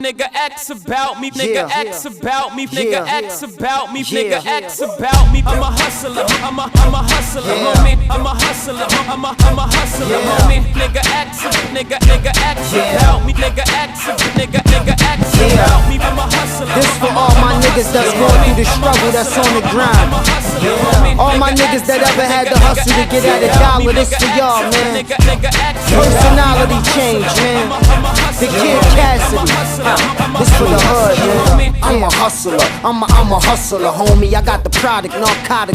Nigga X about me, nigga Yeah. X about me, nigga Yeah. X about me, Yeah. nigga X about me. I'm a hustler, I'm a hustler, Yeah. homie. I'm a hustler, I'm a hustler, Yeah. homie. Nigga X, nigga X Yeah. about me, nigga X X Yeah. about me. I'm a hustler. This for all my niggas that's going through the struggle, that's on the grind. All my niggas that ever had to hustle to get at a dollar, this for y'all, man. Personality change, man. The Kid Cassidy. This for the hood, man. I'm a hustler, I'm a hustler, homie. I got the product, narcotic.